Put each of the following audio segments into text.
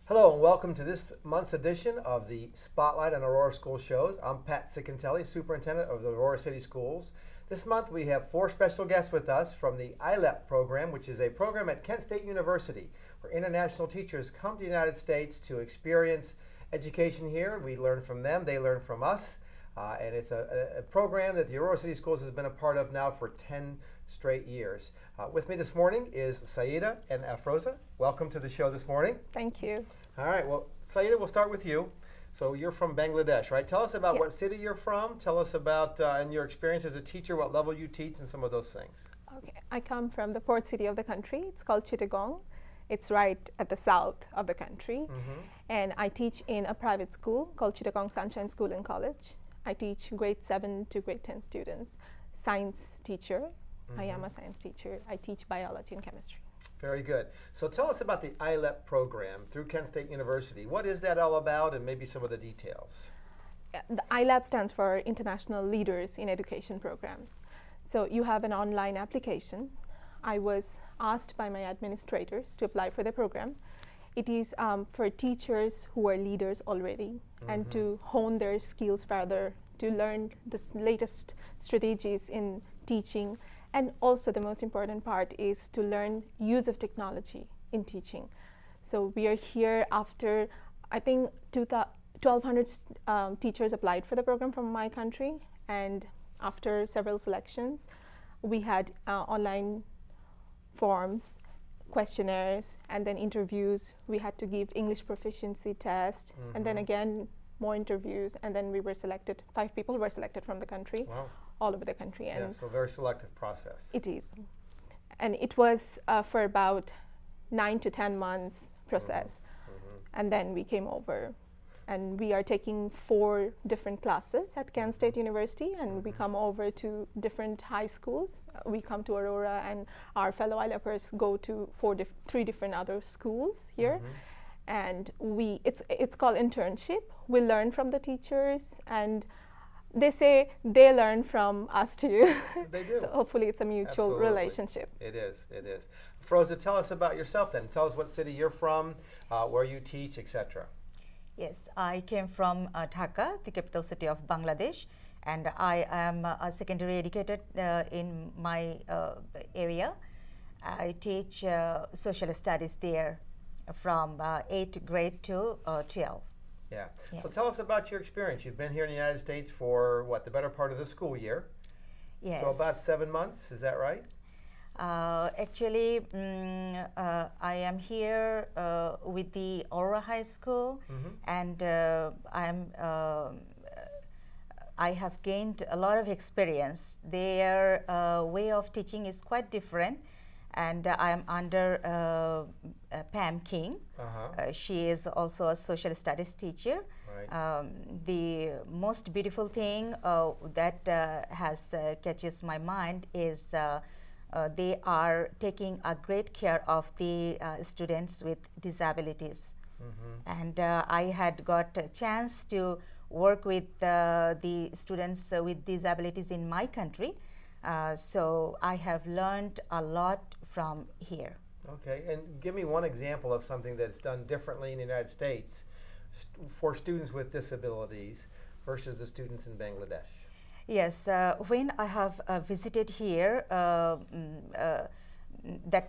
Hello and welcome to this month's edition of the Spotlight on Aurora School Shows. I'm Pat Sicantelli, Superintendent of the Aurora City Schools. This month we have 4 special guests with us from the ILEP program, which is a program at Kent State University where international teachers come to the United States to experience education here. We learn from them, they learn from us. And it's a program that the Aurora City Schools has been a part of now for 10 straight years. With me this morning is Syeda and Afroza. Welcome to the show this morning. Thank you. All right, well, Syeda, we'll start with you. So you're from Bangladesh, right? Tell us about what city you're from. Tell us about and your experience as a teacher, what level you teach, and some of those things. Okay, I come from the port city of the country. It's called Chittagong. It's right at the south of the country. And I teach in a private school called Chittagong Sunshine School and College. I teach grade 7 to grade 10 students. Science teacher. I am a science teacher. I teach biology and chemistry. Very good. So tell us about the ILEP program through Kent State University. What is that all about, and maybe some of the details? The ILAB stands for International Leaders in Education Programs. So you have an online application. I was asked by my administrators to apply for the program. It is for teachers who are leaders already and to hone their skills further, to learn the latest strategies in teaching. And also the most important part is to learn use of technology in teaching. So we are here after, I think, 1,200 teachers applied for the program from my country. And after several selections, we had online forms, questionnaires, and then interviews. We had to give English proficiency test, and then again, more interviews, and then we were selected. 5 people were selected from the country. Wow. All over the country. And yeah, so a very selective process. It is. And it was for about 9 to 10 months process. And then we came over. And we are taking 4 different classes at Kent State University, and we come over to different high schools. We come to Aurora, and our fellow ILEPers go to 3 different other schools here. And it's called internship. We learn from the teachers, and they say they learn from us too. They do. So hopefully it's a mutual relationship. It is, it is. Froza, tell us about yourself then. Tell us what city you're from, where you teach, etc. Yes, I came from Dhaka, the capital city of Bangladesh, and I am a secondary educator in my area. I teach social studies there from 8th grade to 12. Yeah. Yes. So tell us about your experience. You've been here in the United States for, what, the better part of the school year? Yes. So about 7 months, is that right? Actually, I am here with the Aurora High School, and I have gained a lot of experience. Their way of teaching is quite different, and I am under Pam King. She is also a social studies teacher. Right. The most beautiful thing that catches my mind is they are taking a great care of the students with disabilities. And I had got a chance to work with the students with disabilities in my country. So I have learned a lot from here. Okay, and give me one example of something that's done differently in the United States for students with disabilities versus the students in Bangladesh. Yes, when I have visited here, that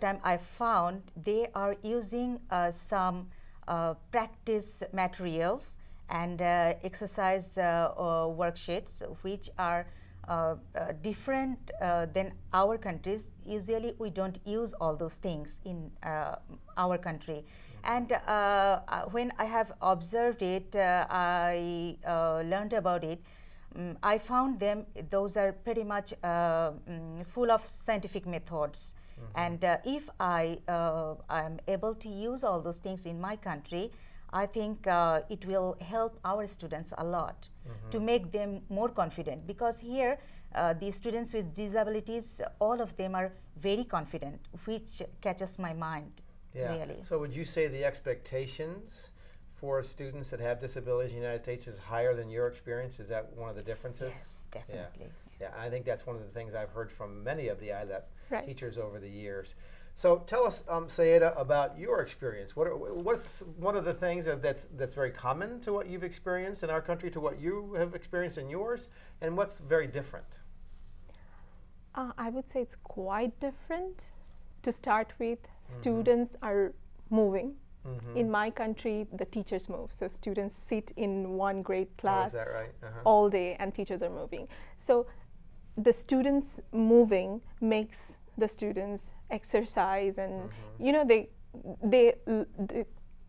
time I found they are using some practice materials and exercise worksheets which are different than our countries. Usually we don't use all those things in our country, And when I have observed it, I learned about it. I found those are pretty much full of scientific methods. And if I am able to use all those things in my country, I think it will help our students a lot to make them more confident. Because here, the students with disabilities, all of them are very confident, which catches my mind, really. So would you say the expectations for students that have disabilities in the United States is higher than your experience? Is that one of the differences? Yes, definitely. Yeah, I think that's one of the things I've heard from many of the ILEP Right. teachers over the years. So tell us, Syeda, about your experience. What's one of the things that's very common to what you've experienced in our country to what you have experienced in yours, and what's very different? I would say it's quite different. To start with, students are moving. In my country, the teachers move. So students sit in one grade Oh, class is that right? all day and teachers are moving. So the students moving makes the students exercise and you know they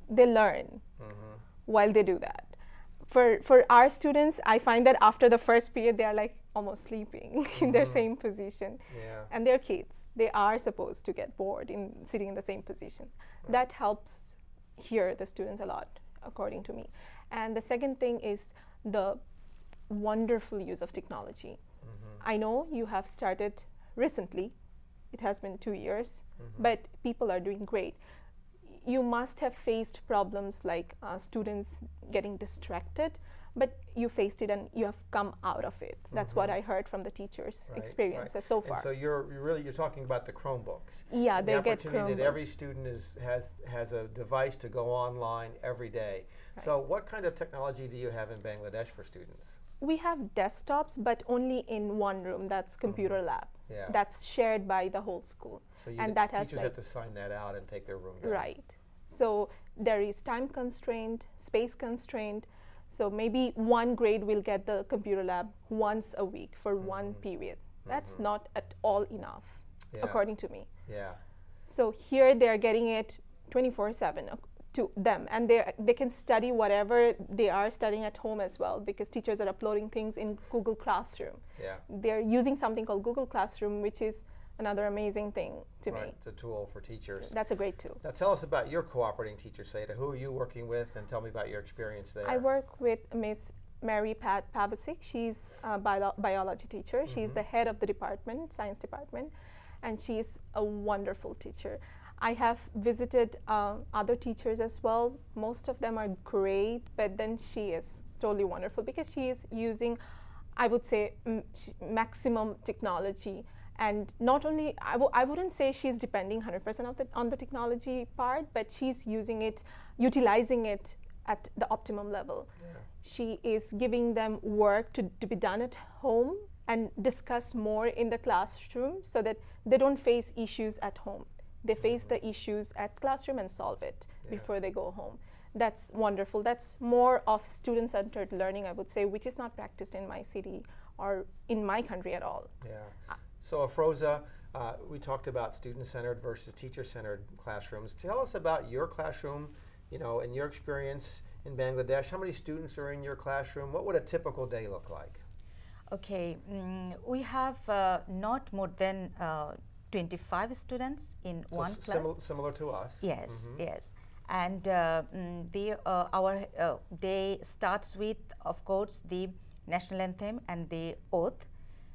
learn while they do that. For our students, I find that after the first period, they are like almost sleeping in their same position. Yeah. And they're kids. They are supposed to get bored in sitting in the same position. That helps here the students a lot, according to me. And the second thing is the wonderful use of technology. I know you have started recently. It has been 2 years, but people are doing great. You must have faced problems like students getting distracted, but you faced it and you have come out of it. That's what I heard from the teachers' experiences so far. And so you're talking about the Chromebooks. Yeah, and they the get opportunity that every Chromebooks. student has a device to go online every day. So what kind of technology do you have in Bangladesh for students? We have desktops, but only in one room. That's computer lab. Yeah. That's shared by the whole school. So and that has teachers like have to sign that out and take their room down. right. So there is time constraint, space constraint. So maybe one grade will get the computer lab once a week for one period. That's not at all enough, according to me. Yeah. So here they're getting it 24/7 to them, and they can study whatever they are studying at home as well, because teachers are uploading things in Google Classroom. Yeah. They're using something called Google Classroom, which is another amazing thing to me. It's a tool for teachers. That's a great tool. Now tell us about your cooperating teacher, Syeda. Who are you working with, and tell me about your experience there. I work with Miss Mary Pat Pavasic. She's a biology teacher. She's the head of the department, science department, and she's a wonderful teacher. I have visited other teachers as well. Most of them are great, but then she is totally wonderful because she is using, I would say, maximum technology. And not only, I wouldn't say she's depending 100% on the technology part, but she's utilizing it at the optimum level. Yeah. She is giving them work to be done at home and discuss more in the classroom so that they don't face issues at home. They face the issues at classroom and solve it before they go home. That's wonderful. That's more of student-centered learning, I would say, which is not practiced in my city or in my country at all. Yeah. So Afroza, we talked about student-centered versus teacher-centered classrooms. Tell us about your classroom, in your experience in Bangladesh. How many students are in your classroom? What would a typical day look like? Okay, we have not more than 25 students in one class. Similar to us. Yes, yes. And our day starts with, of course, the national anthem and the oath.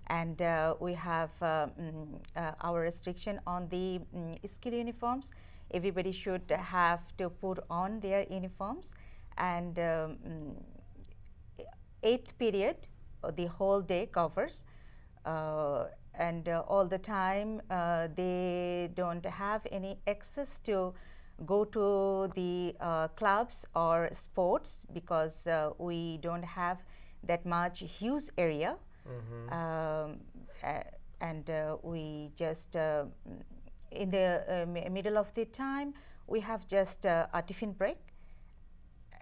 And we have our restriction on the school uniforms. Everybody should have to put on their uniforms. And 8th period, the whole day covers. And all the time, they don't have any access to go to the clubs or sports because we don't have that much huge area. And we just in the middle of the time we have just a tiffin break,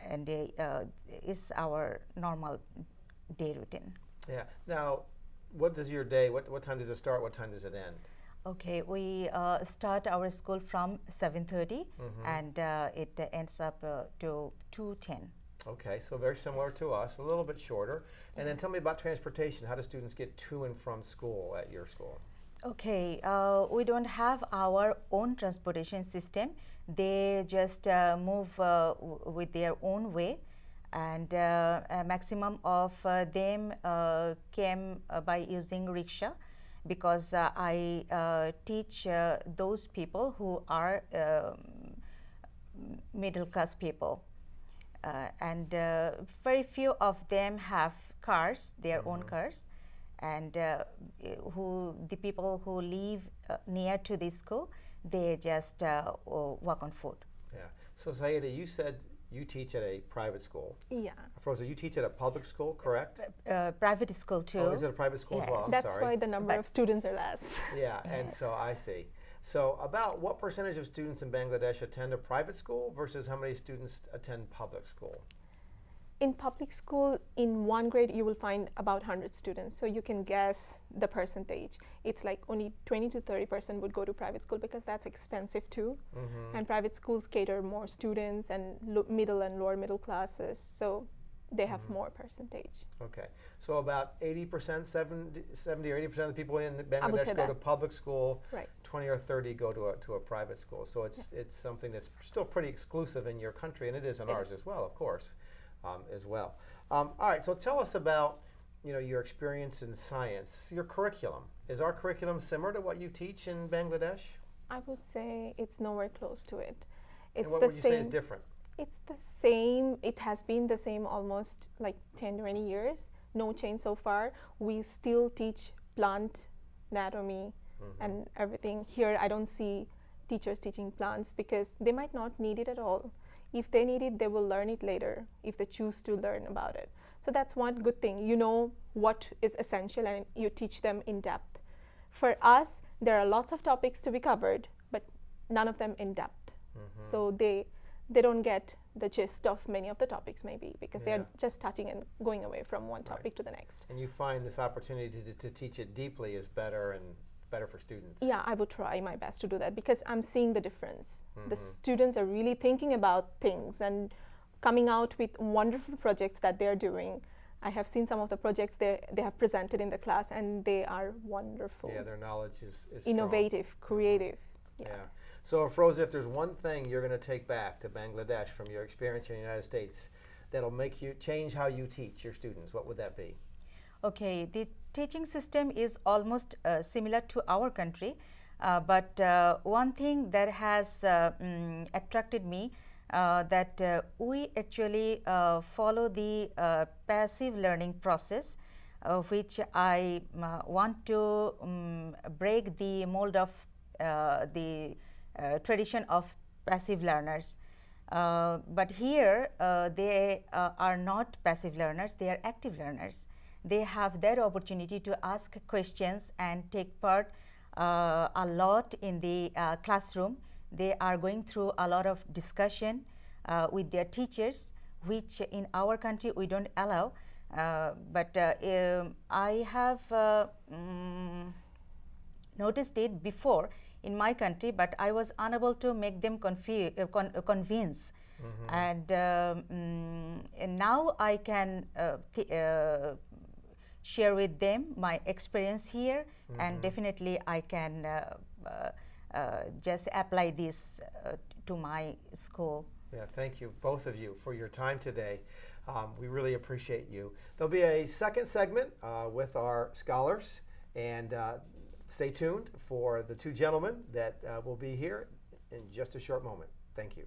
and it's our normal day routine. Yeah. Now, what does your day? What time does it start? What time does it end? Okay, we start our school from 7:30, and it ends up to 2:10. Okay, so very similar to us, a little bit shorter. And then tell me about transportation. How do students get to and from school at your school? Okay, we don't have our own transportation system. They just move with their own way, and a maximum of them came by using rickshaw, because I teach those people who are middle class people, and very few of them have cars, their own cars, and the people who live near to the school, they just walk on foot. Yeah. So Syeda, you said you teach at a private school. Yeah. Froza, you teach at a public school, correct? Private school too. Oh, is it a private school as well? I'm That's sorry. why the number of students are less. Yeah, and so I see. So about what percentage of students in Bangladesh attend a private school versus how many students attend public school? In public school, in one grade, you will find about 100 students. So you can guess the percentage. It's like only 20 to 30% would go to private school because that's expensive too. And private schools cater more students and middle and lower middle classes. So they have more percentage. Okay. So about 80%, 70 or 80% of the people in I would Bangladesh say go that. to public school, Right. 20 or 30 go to a private school. So it's something that's still pretty exclusive in your country, and it is in ours as well, of course. All right, so tell us about your experience in science, your curriculum. Is our curriculum similar to what you teach in Bangladesh? I would say it's nowhere close to it. And It's what the would you same. say is different? It's the same. It has been the same almost like 10, 20 years. No change so far. We still teach plant anatomy and everything. Here, I don't see teachers teaching plants because they might not need it at all. If they need it, they will learn it later if they choose to learn about it. So that's one good thing. You know what is essential and you teach them in depth. For us, there are lots of topics to be covered, but none of them in depth. So they don't get the gist of many of the topics maybe because they're just touching and going away from one topic to the next. And you find this opportunity to teach it deeply is better and better for students. Yeah, I would try my best to do that because I'm seeing the difference. The students are really thinking about things and coming out with wonderful projects that they're doing. I have seen some of the projects they have presented in the class and they are wonderful. Yeah, their knowledge is Innovative, creative. Yeah. So, Froza, if there's one thing you're going to take back to Bangladesh from your experience here in the United States that'll make you change how you teach your students, what would that be? Okay, the teaching system is almost similar to our country, but one thing that has attracted me that we actually follow the passive learning process, which I want to break the mold of the tradition of passive learners. But here they are not passive learners, they are active learners. They have that opportunity to ask questions and take part a lot in the classroom. They are going through a lot of discussion with their teachers, which in our country we don't allow. But I have noticed it before in my country, but I was unable to make them convince. And now I can share with them my experience here, and definitely I can just apply this to my school. Yeah, thank you, both of you, for your time today. We really appreciate you. There'll be a second segment with our scholars, and stay tuned for the two gentlemen that will be here in just a short moment. Thank you.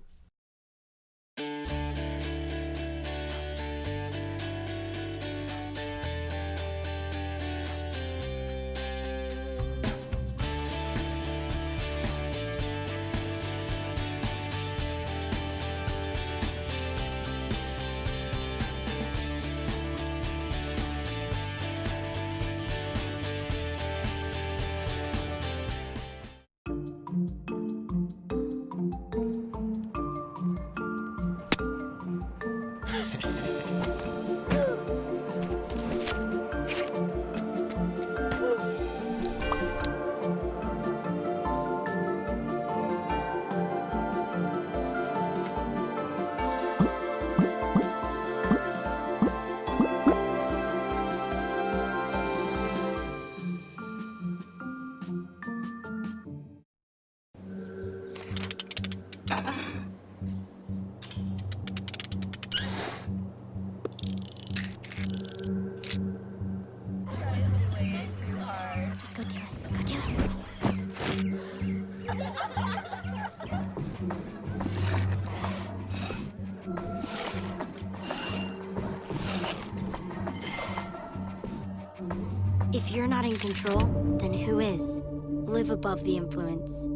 If you're not in control, then who is? Live above the influence.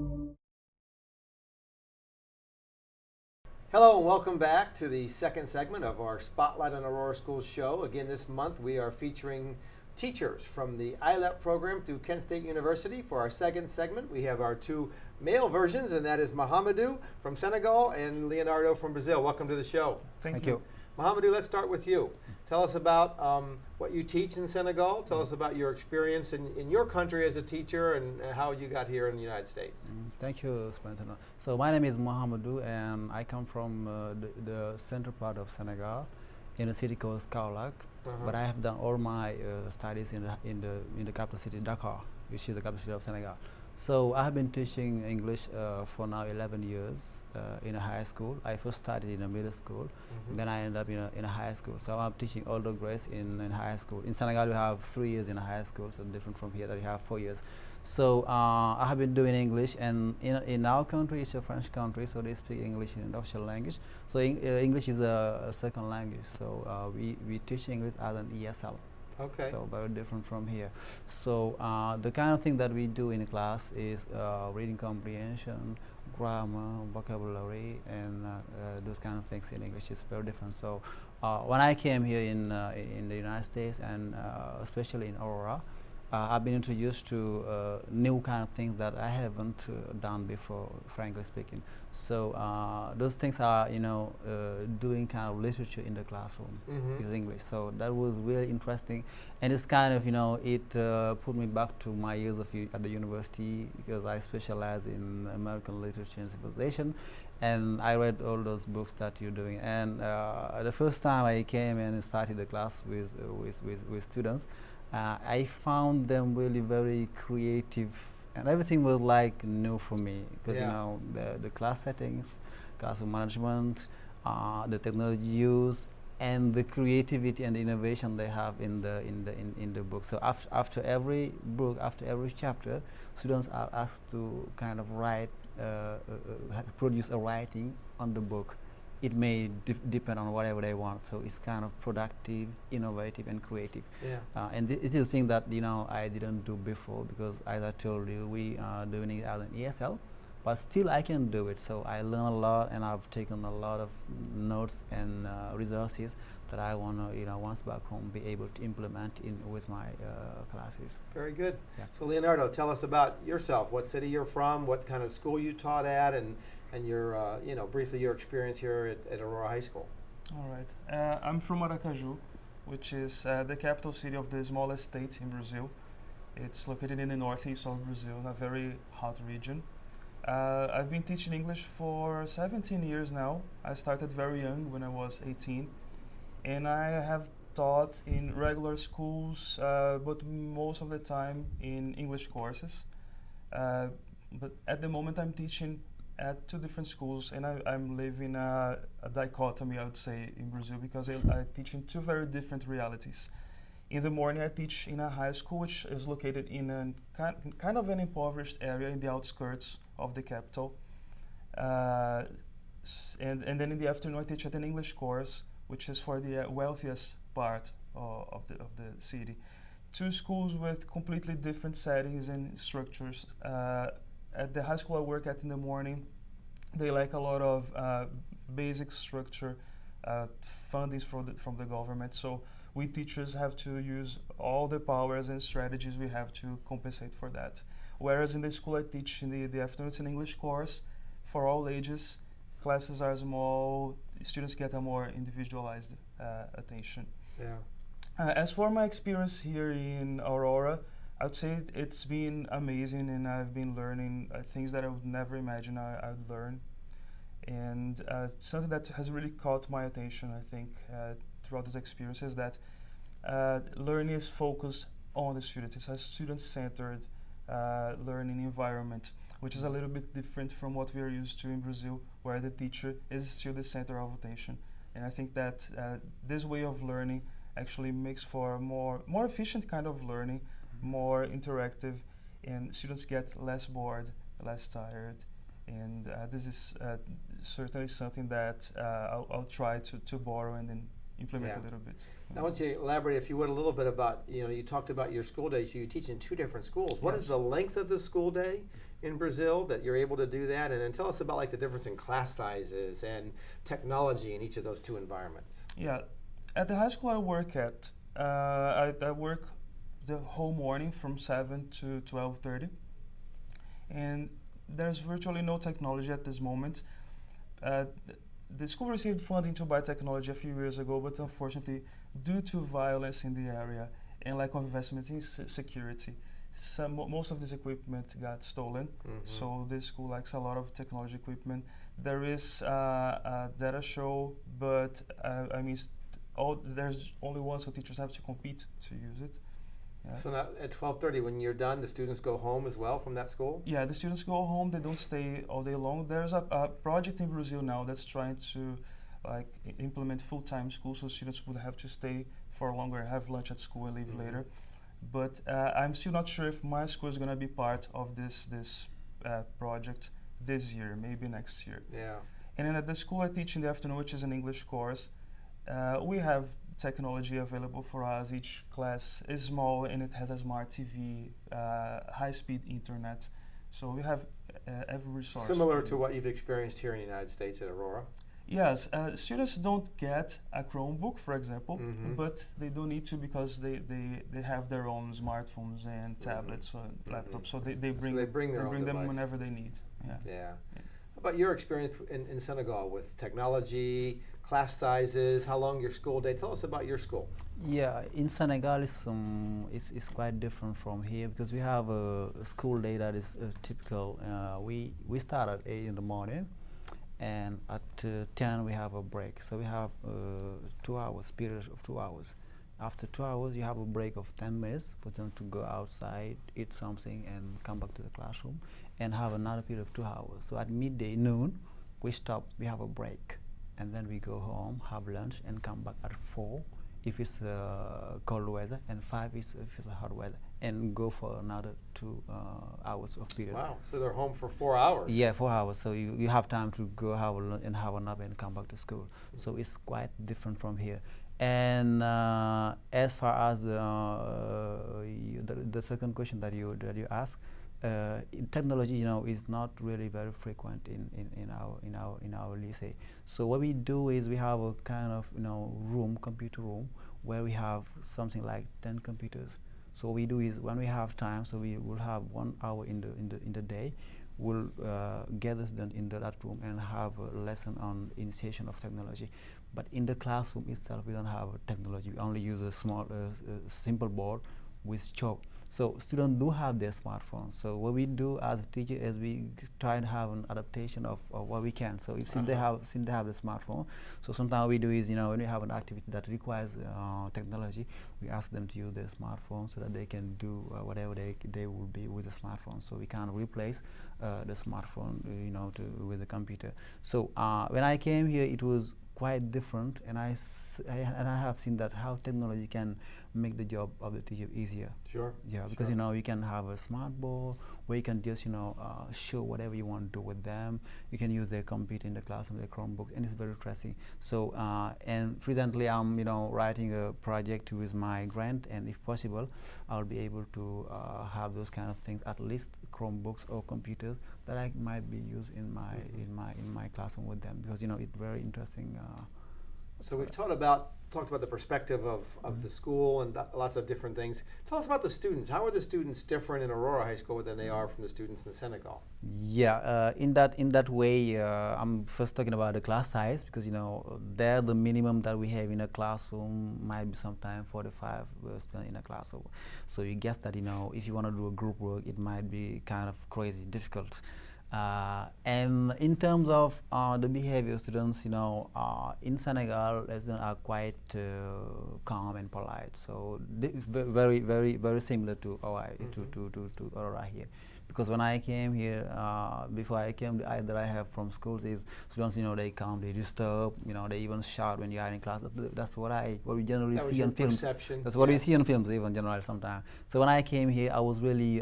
Hello and welcome back to the second segment of our Spotlight on Aurora Schools show. Again, this month we are featuring teachers from the ILEP program through Kent State University. For our second segment, we have our two male versions, and that is Mohamedou from Senegal and Leonardo from Brazil. Welcome to the show. Thank you. Mohamedou, let's start with you. Tell us about what you teach in Senegal. Tell us about your experience in your country as a teacher and how you got here in the United States. Thank you, Spencer. So my name is Mohamedou, and I come from the central part of Senegal, in a city called Kaolack. But I have done all my studies in the capital city, Dakar, which is the capital city of Senegal. So I have been teaching English for now 11 years in a high school. I first started in a middle school, then I ended up in a high school. So I'm teaching all the grades in high school. In Senegal, we have 3 years in a high school, so different from here that we have 4 years. So I have been doing English, and in our country, it's a French country, so they speak English in an official language. So English is a second language. So we teach English as an ESL. Okay. So very different from here. So the kind of thing that we do in class is reading comprehension, grammar, vocabulary, and those kind of things in English is very different. So when I came here in the United States, and especially in Aurora, I've been introduced to new kind of things that I haven't done before, frankly speaking. So those things are, doing kind of literature in the classroom with English. So that was really interesting, and it's kind of, it put me back to my years at the university, because I specialize in American literature and civilization, and I read all those books that you're doing. And the first time I came and started the class with students, I found them really very creative, and everything was like new for me, because the class settings, classroom management, the technology used, and the creativity and the innovation they have in the book. So after every book, after every chapter, students are asked to kind of write, produce a writing on the book. It may depend on whatever they want, so it's kind of productive, innovative, and creative. Yeah. And it is a thing that I didn't do before, because as I told you, we are doing it as an ESL, but still I can do it. So I learn a lot, and I've taken a lot of notes and resources that I want to, once back home, be able to implement with my classes. Very good. Yeah. So Leonardo, tell us about yourself. What city you're from? What kind of school you taught at? And your, briefly your experience here at Aurora High School. All right. I'm from Aracaju, which is the capital city of the smallest state in Brazil. It's located in the northeast of Brazil, in a very hot region. I've been teaching English for 17 years now. I started very young, when I was 18. And I have taught in regular schools, but most of the time in English courses. But at the moment I'm teaching at 2 different schools, and I'm living a dichotomy, I would say, in Brazil, because I teach in 2 very different realities. In the morning, I teach in a high school, which is located in a kind of an impoverished area in the outskirts of the capital. And then in the afternoon, I teach at an English course, which is for the wealthiest part of the city. 2 schools with completely different settings and structures. At the high school I work at in the morning, they like a lot of basic structure, fundings from the government. So we teachers have to use all the powers and strategies we have to compensate for that. Whereas in the school I teach in the afternoon, it's an English course for all ages. Classes are small, students get a more individualized attention. Yeah. As for my experience here in Aurora, I'd say it's been amazing, and I've been learning things that I would never imagine I would learn. And something that has really caught my attention, I think, throughout this experience is that learning is focused on the students. It's a student-centered learning environment, which is a little bit different from what we are used to in Brazil, where the teacher is still the center of attention. And I think that this way of learning actually makes for a more efficient kind of learning, more interactive, and students get less bored, less tired. And this is certainly something that I'll try to borrow and then implement Yeah. a little bit. Now, I want you to elaborate, if you would, a little bit about, you talked about your school day. So you teach in 2 different schools. What is Yes. the length of the school day in Brazil that you're able to do that? And then tell us about like the difference in class sizes and technology in each of those 2 environments. Yeah, at the high school I work at, I work the whole morning from 7 to 12:30, and there's virtually no technology at this moment. The school received funding to buy technology a few years ago, but unfortunately, due to violence in the area and lack of investment in security, most of this equipment got stolen. So this school lacks a lot of technology equipment. There is a data show, but I mean, there's only one, so teachers have to compete to use it. Yeah. So now at 12:30, when you're done, the students go home as well from that school? Yeah, the students go home. They don't stay all day long. There's a project in Brazil now that's trying to like implement full-time school, so students would have to stay for longer, have lunch at school and leave later. But I'm still not sure if my school is going to be part of this project this year, maybe next year. Yeah. And then at the school I teach in the afternoon, which is an English course, we have technology available for us. Each class is small and it has a smart TV, high-speed internet. So we have every resource. Similar to what you've experienced here in the United States at Aurora? Yes, students don't get a Chromebook, for example, but they don't need to because they have their own smartphones and tablets or laptops, so they bring their own them device. whenever they need. Yeah. Yeah. How about your experience in Senegal with technology, class sizes, how long your school day? Tell us about your school. Yeah, in Senegal it's quite different from here because we have a school day that is typical. We start at 8 in the morning, and at 10 we have a break. So we have 2 hours, period of 2 hours. After 2 hours, you have a break of 10 minutes for them to go outside, eat something, and come back to the classroom, and have another period of 2 hours. So at midday, noon, we stop, we have a break, and then we go home, have lunch, and come back at 4 if it's cold weather, and 5 if it's hot weather, and go for another 2 hours of period. Wow, so they're home for 4 hours. Yeah, 4 hours. So you have time to go have a lunch and have a nap and come back to school. So it's quite different from here. And as far as the second question that you asked, technology, is not really very frequent in our lycée. So what we do is we have a kind of computer room where we have something like 10 computers. So what we do is when we have time, so we will have 1 hour in the day. We'll gather them in that room and have a lesson on initiation of technology. But in the classroom itself, we don't have technology. We only use a small, simple board with chalk. So students do have their smartphones. So what we do as a teacher is we try and have an adaptation of what we can. So if since they have the smartphone, so sometimes we do is when we have an activity that requires technology, we ask them to use their smartphone so that they can do whatever they will be with the smartphone. So we can't replace the smartphone with the computer. So when I came here, it was quite different, and I have seen that how technology can make the job of the teacher easier. Sure. Yeah, because you can have a smart board where you can just show whatever you want to do with them. You can use their computer in the classroom, their Chromebook, and it's very interesting. So and presently I'm writing a project with my grant, and if possible, I'll be able to have those kind of things, at least Chromebooks or computers that I might be used in my classroom with them, because it's very interesting. So we've talked about the perspective of the school and lots of different things. Tell us about the students. How are the students different in Aurora High School than they are from the students in Senegal? Yeah, in that way, I'm first talking about the class size, because there the minimum that we have in a classroom might be sometimes 45 students in a classroom. So you guess that if you want to do a group work, it might be kind of crazy difficult. And in terms of the behavior of students, in Senegal, residents are quite calm and polite. So this is very, very, very similar to to Aurora here. Because when I came here, before I came, the idea that I have from schools is students, they come, they disturb, they even shout when you are in class. That's what we generally see on films. Perception. That's what we see on films, even generally sometimes. So when I came here, I was really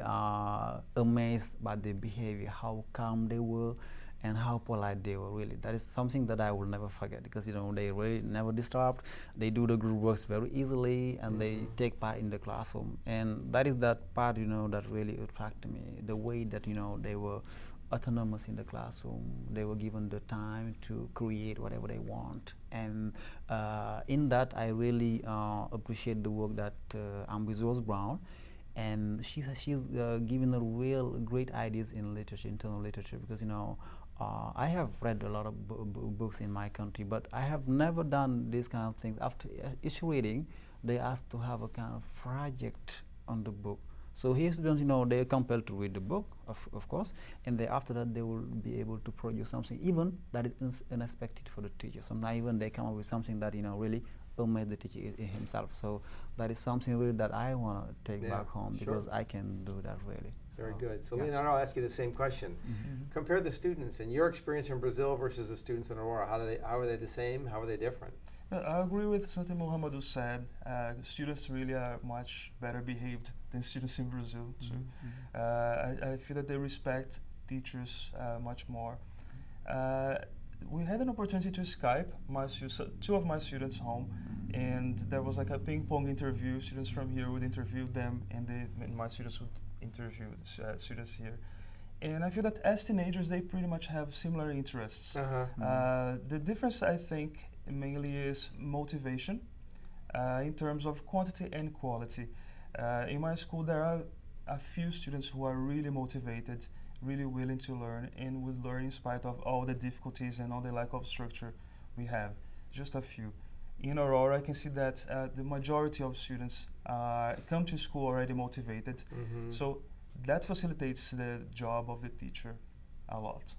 amazed by the behavior, how calm they were, and how polite they were. Really, that is something that I will never forget, because they really never disturbed. They do the group works very easily, and they take part in the classroom, and that is that part that really attracted me. The way that they were autonomous in the classroom. They were given the time to create whatever they want, and in that I really appreciate the work that Ambitious Brown, and she's given a real great ideas in literature, internal literature, because I have read a lot of books in my country, but I have never done these kind of things. After each reading, they ask to have a kind of project on the book. So here students, they are compelled to read the book, of course, and then after that they will be able to produce something even that is unexpected for the teacher. Sometimes even they come up with something that really amazes the teacher himself. So that is something really that I want to take back home, because I can do that really. Very good. So Leonardo, I'll ask you the same question. Compare the students in your experience in Brazil versus the students in Aurora. How are they the same? How are they different? I agree with something Mohamedou said. Students really are much better behaved than students in Brazil too. I feel that they respect teachers much more. We had an opportunity to Skype two of my students home, and there was like a ping pong interview. Students from here would interview them, and my students would interview students here. And I feel that as teenagers, they pretty much have similar interests. The difference, I think, mainly is motivation in terms of quantity and quality. In my school, there are a few students who are really motivated, really willing to learn, and would learn in spite of all the difficulties and all the lack of structure we have. Just a few. In Aurora, I can see that the majority of students come to school already motivated. So that facilitates the job of the teacher a lot.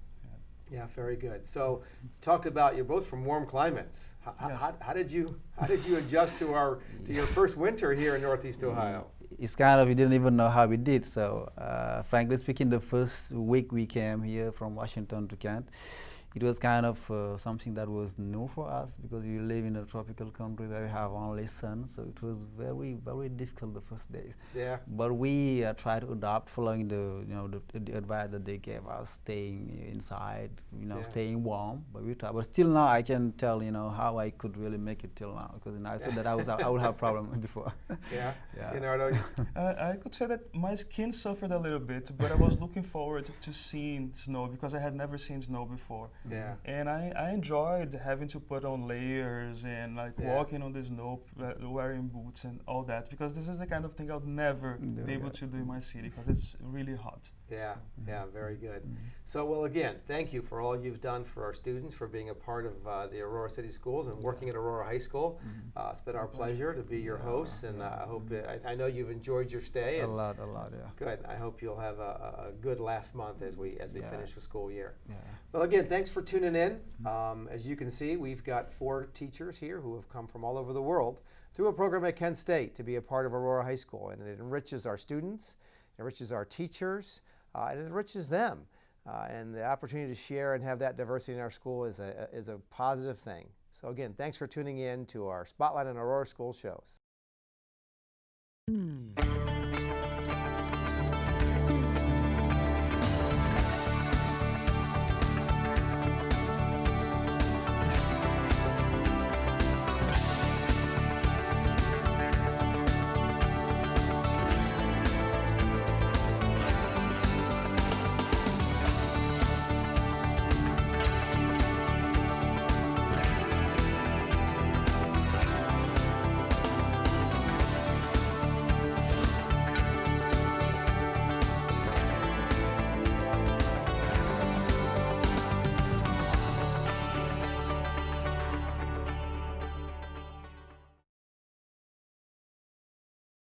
Yeah, very good. So, talked about you're both from warm climates. How did you adjust to your first winter here in Northeast Ohio? It's kind of, we didn't even know how we did. So, frankly speaking, the first week we came here from Washington to Kent, it was kind of something that was new for us, because we live in a tropical country where we have only sun, so it was very, very difficult the first days. Yeah. But we tried to adapt, following the advice that they gave us, staying inside, staying warm. But we tried. But still now, I can tell how I could really make it till now, because I said that I would have problem before. Yeah. Leonardo? I could say that my skin suffered a little bit, but I was looking forward to seeing snow, because I had never seen snow before. Yeah. And I enjoyed having to put on layers and walking on the snow, wearing boots and all that, because this is the kind of thing I would never be able to do in my city, because it's really hot. Yeah, very good. So, well, again, thank you for all you've done for our students, for being a part of the Aurora City Schools and working at Aurora High School. It's been our pleasure to be your hosts, and I hope I know you've enjoyed your stay. A lot, yeah. Good. I hope you'll have a good last month as we finish the school year. Yeah. Well, again, thanks for tuning in. As you can see, we've got 4 teachers here who have come from all over the world through a program at Kent State to be a part of Aurora High School, and it enriches our students, enriches our teachers, and it enriches them. And the opportunity to share and have that diversity in our school is a positive thing. So again, thanks for tuning in to our Spotlight on Aurora School shows.